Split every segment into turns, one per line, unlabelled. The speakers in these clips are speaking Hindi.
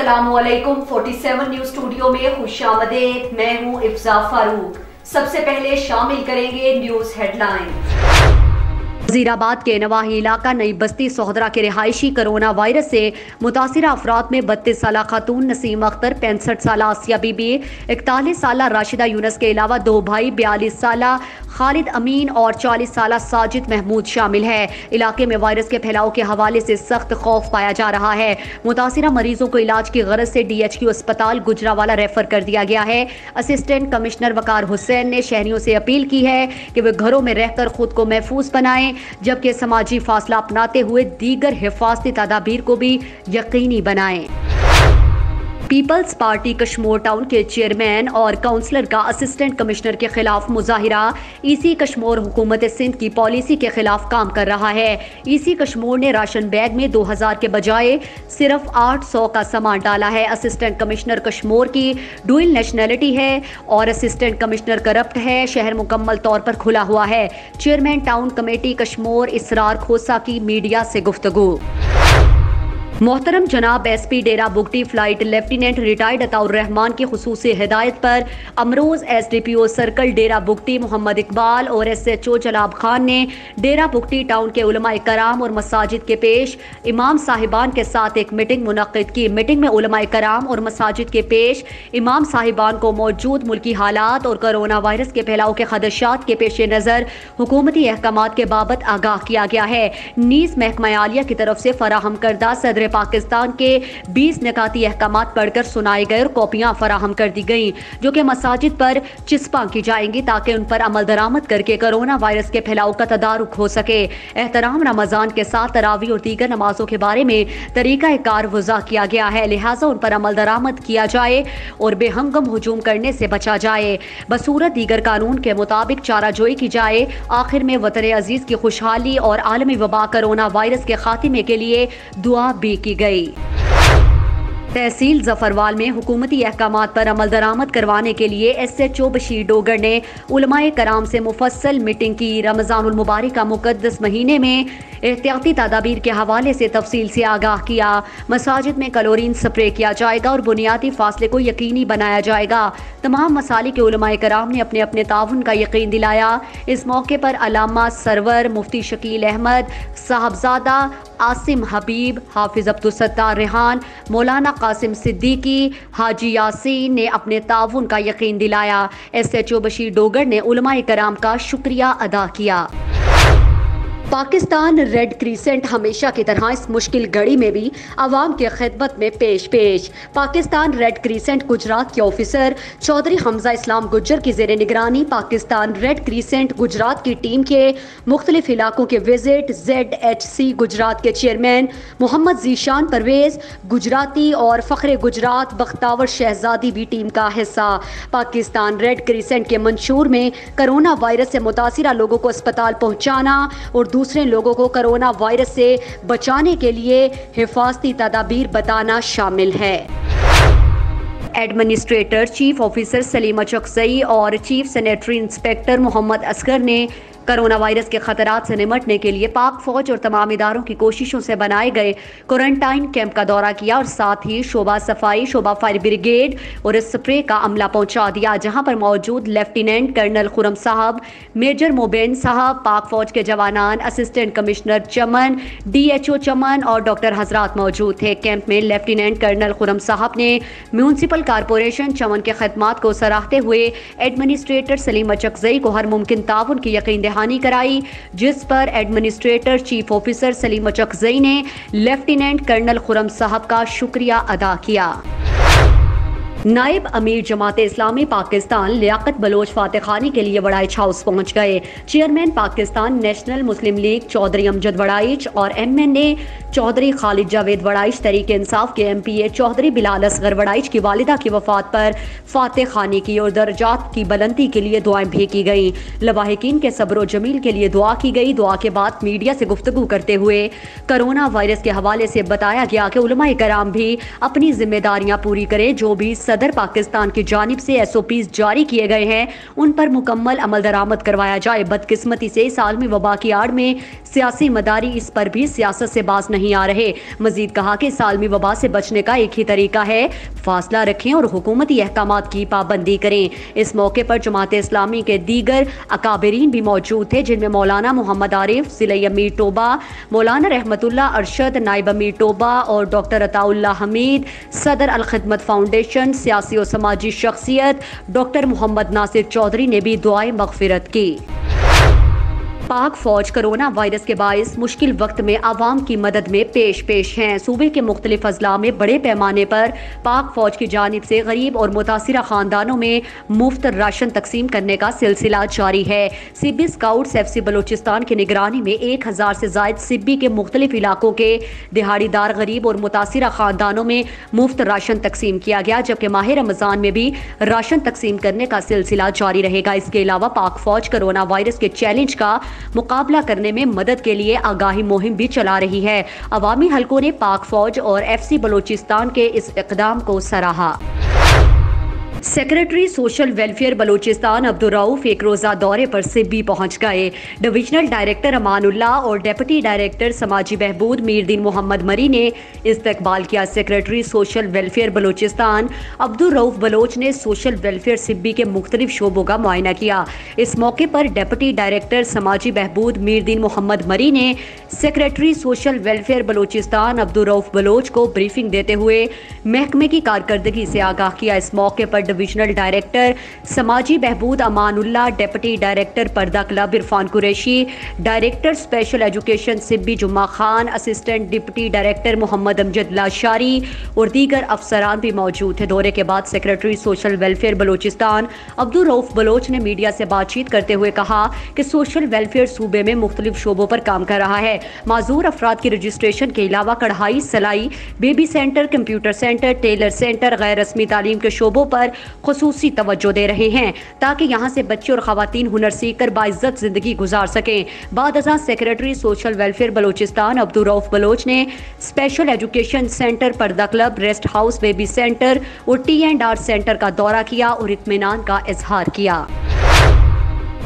अस्सलामुअलैकुम 47 न्यूज स्टूडियो में खुशामदीद। मैं हूं इफ्जा फारूक। सबसे पहले शामिल करेंगे न्यूज हेडलाइन। वजीराबाद के नवाही इलाका नई बस्ती सोहदरा के रिहायशी कोरोना वायरस से मुतासिरा अफराद में 32 साल खातून नसीम अख्तर, 65 साल आसिया बीबी, 41 साल राशिदा यूनस के अलावा 2 भाई 42 साल खालिद अमीन और 40 साल साजिद महमूद शामिल है। इलाके में वायरस के फैलाव के हवाले से सख्त खौफ पाया जा रहा है। मुतासिरा मरीजों को इलाज की गरज से DHQ अस्पताल गुजरावाला रेफर कर दिया गया है। असिस्टेंट कमिश्नर वकार हुसैन ने शहरियों से अपील की है कि वे घरों में रहकर खुद को महफूज बनाएं, जबकि समाजी फासला अपनाते हुए दीगर हिफाजती तदाबीर को भी यकीनी बनाएं। पीपल्स पार्टी कश्मोर टाउन के चेयरमैन और काउंसलर का असिस्टेंट कमिश्नर के खिलाफ मुजाहिरा EC कश्मोर हुकूमत सिंध की पॉलिसी के खिलाफ काम कर रहा है। EC कश्मोर ने राशन बैग में 2000 के बजाय सिर्फ 800 का सामान डाला है। असिस्टेंट कमिश्नर कश्मोर की डुअल नेशनैलिटी है और असिस्टेंट कमिश्नर करप्ट है। शहर मुकम्मल तौर पर खुला हुआ है। Chairman town committee Kashmore Israr Khosa की मीडिया से गुफ्तगू। मोहतरम जनाब SP Dera Bugti flight lieutenant retired Ataur Rehman की खुसूसी हिदायत पर अमरोज SDPO सर्कल डेरा बुगटी मोहम्मद इकबाल और SHO जलाब खान ने डेरा बुगटी टाउन के उलमाए कराम और मसाजिद के पेश इमाम साहिबान के साथ एक मीटिंग मुनक्किद की। मीटिंग में उलमाए कराम और मसाजिद के पेश इमाम साहिबान को मौजूद मुल्की हालात और कोरोना वायरस के फैलाव के खदशात के पेश नज़र हुकूमती अहकामात के बाबत आगाह किया गया है। नीज़ महकमा आलिया की तरफ से फराहम करदा सदर पाकिस्तान के 20 निकाती अहकामात पढ़कर सुनाए गए और कॉपियां फराहम कर दी गईं, जो कि मसाजिद पर चिस्पा की जाएंगी ताकि उन पर अमल दरामद करके कोरोना वायरस के फैलाव का तदारुक हो सके। एहतराम रमजान के साथ तरावी और दीगर नमाजों के बारे में तरीका कार वज़ा किया गया है, लिहाजा उन पर अमल दरामद किया जाए और बेहंगम हुजूम करने से बचा जाए। बसूरत दीगर कानून के मुताबिक चाराजोई की जाए। आखिर में वतन अजीज की खुशहाली और आलमी वबा कोरोना वायरस के खात्मे के लिए दुआ भी की गई। तहसील जफरवाल में हुकूमती अहकामात पर अमल दरामद करवाने के लिए SHO बशीर डोगर ने उलमाए कराम से मुफस्सल मीटिंग की। रमजानुल मुबारक का मुकद्दस महीने में एहतियाती तदाबीर के हवाले से तफसील से आगाह किया। मसाजिद में क्लोरीन स्प्रे किया जाएगा और बुनियादी फासले को यकीनी बनाया जाएगा। तमाम मसाली के उलमाए कराम ने अपने अपने ताउन का यकीन दिलाया। इस मौके पर अलामा सरवर, मुफ्ती शकील अहमद, साहबजादा आसिम हबीब, हाफिज अब्दुल सत्तार रेहान, मौलाना कासिम सिद्दीकी, हाजी यासीन ने अपने ताउन का यकीन दिलाया। SHO बशीर डोगर ने उलमाए कराम का शुक्रिया अदा किया। पाकिस्तान रेड क्रीसेंट हमेशा की तरह इस मुश्किल घड़ी में भी आवाम के खिदमत में पेश। पाकिस्तान रेड क्रीसेंट गुजरात के ऑफिसर चौधरी हमजा इस्लाम गुज्जर की ज़ेरे निगरानी पाकिस्तान रेड क्रीसेंट गुजरात की टीम के मुख्तलिफ इलाकों के विजिट ZHC गुजरात के चेयरमैन मोहम्मद जीशान परवेज गुजराती और फ़ख्रे गुजरात बख्तावर शहजादी भी टीम का हिस्सा। पाकिस्तान रेड क्रीसेंट के मंशूर में कोरोना वायरस से मुतासिरा लोगों को अस्पताल पहुँचाना और दूसरे लोगों को कोरोना वायरस से बचाने के लिए हिफाजती तदाबीर बताना शामिल है। Administrator chief officer Salima Chaksai और chief sanitary inspector Mohammad Asgar ने कोरोना वायरस के खतरात से निपटने के लिए पाक फौज और तमाम इदारों की कोशिशों से बनाए गए क्वारंटाइन कैंप का दौरा किया और साथ ही शोबा सफाई, शोबा फायर ब्रिगेड और स्प्रे का अमला पहुंचा दिया, जहां पर मौजूद लेफ्टिनेंट कर्नल खुरम साहब, मेजर मोबेन साहब, पाक फौज के जवानान, असिस्टेंट कमिश्नर चमन, DHO चमन और डॉक्टर हजरात मौजूद थे। कैंप में लेफ्टिनेंट कर्नल खुरम साहब ने म्यूनसिपल कारपोरेशन चमन के खदमात को सराहते हुए एडमिनिस्ट्रेटर सलीमा चकसई को हर मुमकिन ताउन की यकीन हानि कराई, जिस पर एडमिनिस्ट्रेटर चीफ ऑफिसर सलीमा चकसई ने लेफ्टिनेंट कर्नल खुरम साहब का शुक्रिया अदा किया। नायब अमीर जमात इस्लामी पाकिस्तान लियाकत बलोच फातेखानी के लिए वड़ाइच हाउस पहुंच गए। चेयरमैन पाकिस्तान नेशनल मुस्लिम लीग चौधरी अमजद वड़ाइच और MNA चौधरी खालिद जावेद वड़ाइच, तहरीक इंसाफ के MPA चौधरी बिलाल असगर वड़ाइच की वालिदा की वफात पर फातेखानी की और दर्जात की बुलंदी के लिए दुआएं भी की गई। लवाहिकीन के सब्र जमील के लिए दुआ की गई। दुआ के बाद मीडिया से गुफ्तगू करते हुए कोरोना वायरस के हवाले से बताया गया कि उलमाए कराम भी अपनी जिम्मेदारियां पूरी करें। जो भी सदर पाकिस्तान की जानिब से SOPs जारी किए गए हैं उन पर मुकम्मल अमल दरामद करवाया जाए। बदकिस्मती से इस आलमी वबा की आड़ में सियासी मदारी इस पर भी सियासत से बाज नहीं नहीं आ रहे। मजीद कहा कि सालमी वबा से बचने का एक ही तरीका है, फासला रखें और हुकूमती अहकामात की पाबंदी करें। इस मौके पर जमात इस्लामी के दीगर अकाबरीन भी मौजूद थे, जिनमें मौलाना मोहम्मद आरिफ, ज़िले अमीर टोबा, मौलाना रहमतुल्लाह अरशद, नायब अमीर टोबा और डॉक्टर अताउल्लाह हमीद, सदर अल खिदमत फाउंडेशन, सियासी और समाजी शख्सियत डॉक्टर मोहम्मद नासिर चौधरी ने भी दुआए मगफिरत की। पाक फौज कोरोना वायरस के बाइस मुश्किल वक्त में आवाम की मदद में पेश हैं। सूबे के मुख्तलिफ अजला में बड़े पैमाने पर पाक फौज की जानिब से गरीब और मुतासिरा खानदानों में मुफ्त राशन तकसीम करने का सिलसिला जारी है। सिब्बी स्काउट्स FC बलोचिस्तान की निगरानी में 1000 से जायद सिब्बी के मुख्तलिफ इलाकों के दिहाड़ीदार गरीब और मुतासिरा खानदानों में मुफ्त राशन तकसीम किया गया, जबकि माह रमजान में भी राशन तकसीम करने का सिलसिला जारी रहेगा। इसके अलावा पाक फौज कोरोना वायरस के चैलेंज का मुकाबला करने में मदद के लिए आगाही मुहिम भी चला रही है। अवामी हलकों ने पाक फौज और FC बलोचिस्तान के इस इक़दाम को सराहा। Secretary social welfare Balochistan Abdur Rauf एक रोज़ा दौरे पर सिब्बी पहुंच गए। डिविजनल डायरेक्टर अमानुल्लाह और डिप्टी डायरेक्टर समाजी बहबूद मीरदीन मोहम्मद मरी ने इस्तकबाल किया। Secretary social welfare Balochistan Abdurrauf Baloch ने सोशल वेलफेयर सिब्बी के मुख्तलिफ शोबों का मुआयना किया। इस मौके पर डिप्टी डायरेक्टर समाजी बहबूद मीरदीन मोहम्मद मरी ने secretary social welfare Balochistan Abdurrauf Baloch को ब्रीफिंग देते हुए महकमे की कारकर्दगी से आगाह किया। इस मौके पर डिविजनल डायरेक्टर समाजी बहबूद Amanullah, deputy director Parda club Irfan Qureshi, director special education Sibi Jumma Khan, assistant deputy director Mohammad Amjad Lashari और दीगर अफसरान भी मौजूद थे। दौरे के बाद secretary social welfare Balochistan Abdurrauf Baloch ने मीडिया से बातचीत करते हुए कहा कि सोशल वेलफेयर सूबे में मुख्तलिफ शोबों पर काम कर रहा है। माजूर अफराद की रजिस्ट्रेशन के अलावा कढ़ाई, सिलाई, baby centre, computer centre, tailor centre, गैर रस्मी तालीम के शोबों पर खुसूसी तवज्जो दे रहे हैं ताकि यहाँ से बच्चे और खवातीन हुनर सीख कर बाइज्जत जिंदगी गुजार सकें। बाद अज़ां secretary social welfare Balochistan Abdurrauf Baloch ने special education centre, Parda club, rest house, baby centre और T&R सेंटर का दौरा किया और इत्मीनान का इजहार किया।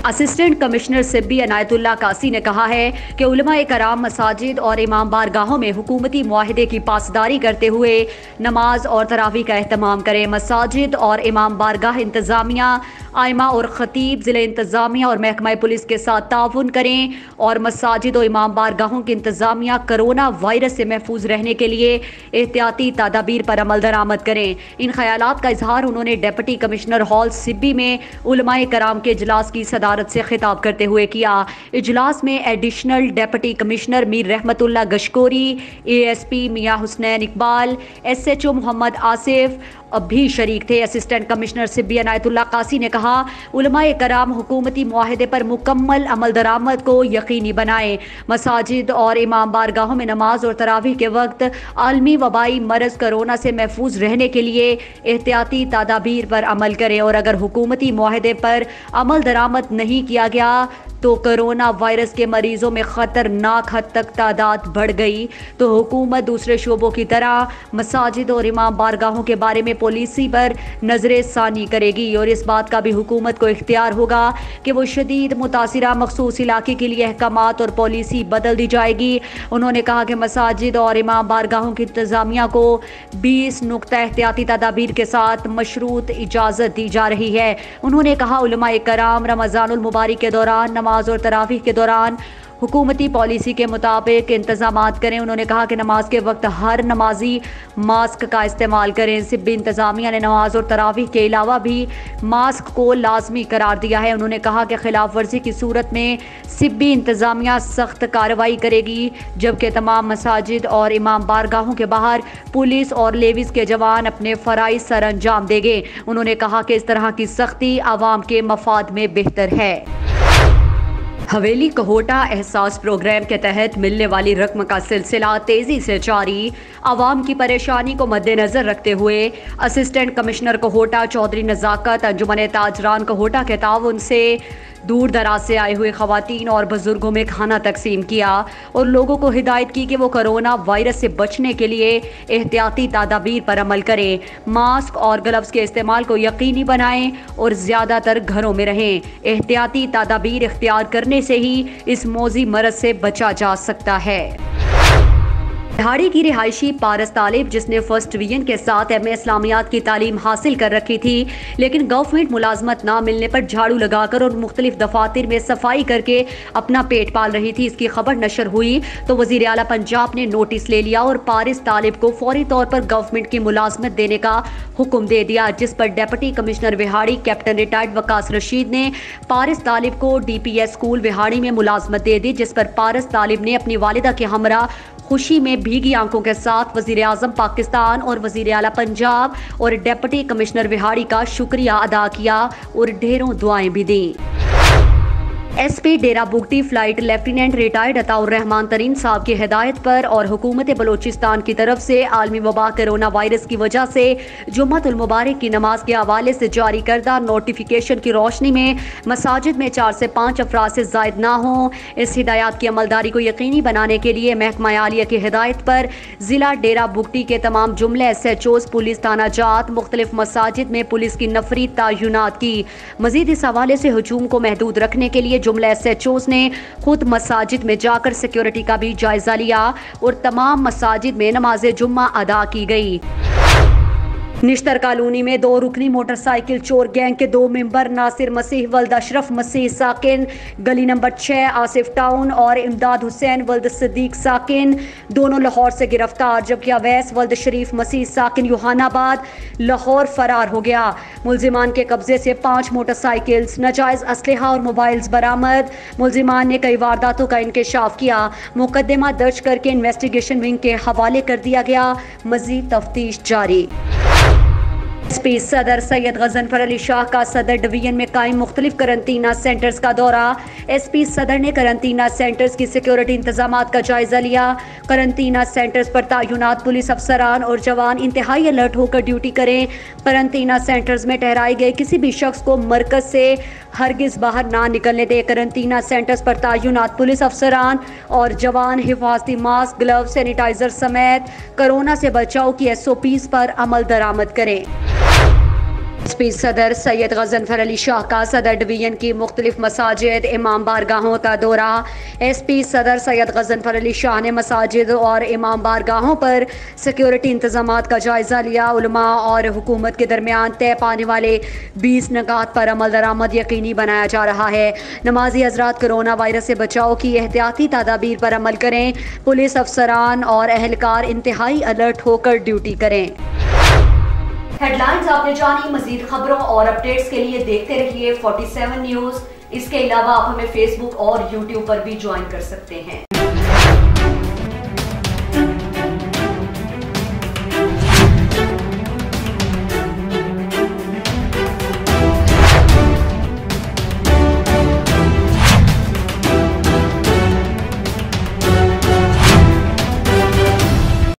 असिस्टेंट कमिश्नर सिब्बी अनायतुल्लाह कासी ने कहा है कि उलमाए कराम मसाजिद और इमाम बारगाहों में हुकूमती मुआहिदे की पासदारी करते हुए नमाज और तरावी का एहतमाम करें। मसाजिद और इमाम बारगाह इंतज़ामिया, आइमा और खतीब ज़िले इंतज़ामिया और महकमा पुलिस के साथ ताउन करें और मसाजिद और इमाम बारगाहों की इंतज़ामिया कोरोना वायरस से महफूज रहने के लिए एहतियाती तदाबीर पर अमल दरामद करें। इन ख्यालात का इजहार उन्होंने डिप्टी कमिश्नर हॉल सिब्बी में उलमाए कराम के इजलास की सदारत से खिताब करते हुए किया। इजलास में एडिशनल डिप्टी कमिश्नर मीर रहमतुल्लाह गशकोरी, ASP मियां हुसनैन इकबाल, SHO मोहम्मद आसिफ भी शरीक थे। असिस्टेंट कमिश्नर सिब्बी अनायतुल्लाह कासी ने कहा, उलमाए कराम हुकूमती मुआहिदे पर मुकम्मल अमल दरामद को यकीनी बनाएं। मसाजिद और इमाम बारगाहों में नमाज और तरावीह के वक्त आलमी वबाई मरज कोरोना से महफूज रहने के लिए एहतियाती तदाबीर पर अमल करें और अगर हुकूमती मुआहिदे पर अमल दरामद नहीं किया गया तो कोरोना वायरस के मरीजों में खतरनाक हद तक तादाद बढ़ गई तो हुकूमत दूसरे शोबों की तरह मसाजिद और इमाम बारगाहों के बारे में पॉलिसी पर नजर सानी करेगी और इस बात का भी हुकूमत को इख्तियार होगा कि वो शदीद मुतासिरा मखसूस इलाके के लिए अहकामात और पॉलिसी बदल दी जाएगी। उन्होंने कहा कि मसाजिद और इमाम बारगाहों की इंतजामिया को 20 नुक्ता एहतियाती तदाबीर के साथ मशरूत इजाज़त दी जा रही है। उन्होंने कहा, उलमाए कराम रमज़ानुल मुबारक के दौरान नमाज और तरावीह के दौरान हुकूमती पॉलिसी के मुताबिक इंतजामात करें। उन्होंने कहा कि नमाज के वक्त हर नमाजी मास्क का इस्तेमाल करें। सिब्बी इंतजामिया ने नमाज और तरावीह के अलावा भी मास्क को लाजमी करार दिया है। उन्होंने कहा कि खिलाफ वर्जी की सूरत में सिब्बी इंतजामिया सख्त कार्रवाई करेगी, जबकि तमाम मसाजिद और इमाम बारगाहों के बाहर पुलिस और लेविस के जवान अपने फ़राइज़ सर अंजाम देंगे। उन्होंने कहा कि इस तरह की सख्ती आवाम के मफाद में बेहतर है। हवेली कहोटा एहसास प्रोग्राम के तहत मिलने वाली रकम का सिलसिला तेजी से जारी। आवाम की परेशानी को मद्देनजर रखते हुए असिस्टेंट कमिश्नर कहोटा चौधरी नज़ाकत अंजुमन ताजरान कहोटा के ताउन से दूर दराज से आए हुए खवातीन और बुजुर्गों में खाना तकसीम किया और लोगों को हिदायत की कि वो कोरोना वायरस से बचने के लिए एहतियाती तदाबीर पर अमल करें, मास्क और ग्लव्स के इस्तेमाल को यकीनी बनाएं और ज़्यादातर घरों में रहें। एहतियाती तदाबीर इख्तियार करने से ही इस मौजी मरज से बचा जा सकता है। बिहाड़ी की रिहायशी पारस तालिब, जिसने फर्स्ट डिवीजन के साथ MA इस्लामियात की तालीम हासिल कर रखी थी, लेकिन गवर्नमेंट मुलाजमत ना मिलने पर झाड़ू लगाकर और मुख्तलिफ दफातर में सफाई करके अपना पेट पाल रही थी। इसकी खबर नशर हुई तो वजीर आला पंजाब ने नोटिस ले लिया और पारस तालिब को फौरी तौर पर गवर्नमेंट की मुलाजमत देने का हुक्म दे दिया, जिस पर deputy commissioner Vehari captain retired Waqas Rashid ने पारस तालिब को DPS स्कूल विहाड़ी में मुलाजमत दे दी, जिस पर पारस तालिब ने अपनी वालिदा के हमरा खुशी में भीगी आंखों के साथ वजीर आजम पाकिस्तान और वजीर आला पंजाब और डिप्टी कमिश्नर विहाड़ी का शुक्रिया अदा किया और ढेरों दुआएं भी दी। SP Dera Bugti flight lieutenant retired Ataur Rehman Tareen sahab की हिदायत पर और हुकूमत बलोचिस्तान की तरफ से आलमी वबा कोरोना वायरस की वजह से जुम्मतुल मुबारक की नमाज के हवाले से जारी करदा नोटिफिकेशन की रोशनी में मसाजिद में 4 से 5 अफराद से जायद ना हों। इस हिदायत की अमलदारी को यकीनी बनाने के लिए महकमा आलिया की हिदायत पर जिला डेरा बुगटी के तमाम जुमले SHOs पुलिस थाना जात मुख्तलिफ मसाजिद में पुलिस की नफरी तयनात की। मजीद इस हवाले से हजूम को महदूद रखने के लिए जुमला SHOs ने खुद मसाजिद में जाकर सिक्योरिटी का भी जायजा लिया और तमाम मसाजिद में नमाज जुम्मा अदा की गई। निश्तर कॉलोनी में 2 रुकनी मोटरसाइकिल चोर गैंग के 2 मेंबर नासिर मसीह वल्द अशरफ मसीह साकिन गली नंबर 6 आसिफ टाउन और इमदाद हुसैन वल्द सिद्दीक साकिन दोनों लाहौर से गिरफ्तार, जबकि अवैस वल्द शरीफ मसीह साकिन यूहानाबाद लाहौर फरार हो गया। मुलजिमान के कब्जे से 5 मोटरसाइकिल्स, नाजायज असलहा और मोबाइल्स बरामद। मुलजिमान ने कई वारदातों का इंकशाफ किया। मुकदमा दर्ज करके इन्वेस्टिगेशन विंग के हवाले कर दिया गया। मजीद तफ्तीश जारी। SP सदर सैयद गजनफर अली शाह का सदर डिवीजन में कायम मुख्तलिफ करंतना सेंटर्स का दौरा। SP सदर ने करंतना सेंटर्स की सिक्योरिटी इंतजामात का जायजा लिया। करंतना सेंटर्स पर तैनात पुलिस अफसरान और जवान इंतहाई अलर्ट होकर ड्यूटी करें। करंतना सेंटर्स में ठहराए गए किसी भी शख्स को मरकज से हरगिज बाहर ना निकलने दे। करंतना सेंटर्स पर तैनात पुलिस अफसरान और जवान हिफाजती मास्क, ग्लव, सैनिटाइजर समेत कोरोना से बचाव की SOPs पर अमल दरामद करें। SP सदर सैयद गजनफर अली शाह का सदर डिवीजन की मुख्तलिफ मसाजिद इमाम बारगाहों का दौरा। SP सदर सैयद गजनफर अली शाह ने मसाजिद और इमाम बारगाहों पर सिक्योरिटी इंतजामात का जायजा लिया। उलमा और हुकूमत के दरमियान तय पाने वाले 20 नकात पर अमल दरामद यकीनी बनाया जा रहा है। नमाजी हजरात कोरोना वायरस से बचाव की एहतियाती तदाबीर पर अमल करें। पुलिस अफसरान और अहलकार इंतहाई अलर्ट होकर ड्यूटी करें।
हेडलाइंस आपने जानी। मजीद खबरों और अपडेट्स के लिए देखते रहिए 47 न्यूज। इसके अलावा आप हमें फेसबुक और यूट्यूब पर भी ज्वाइन कर सकते हैं।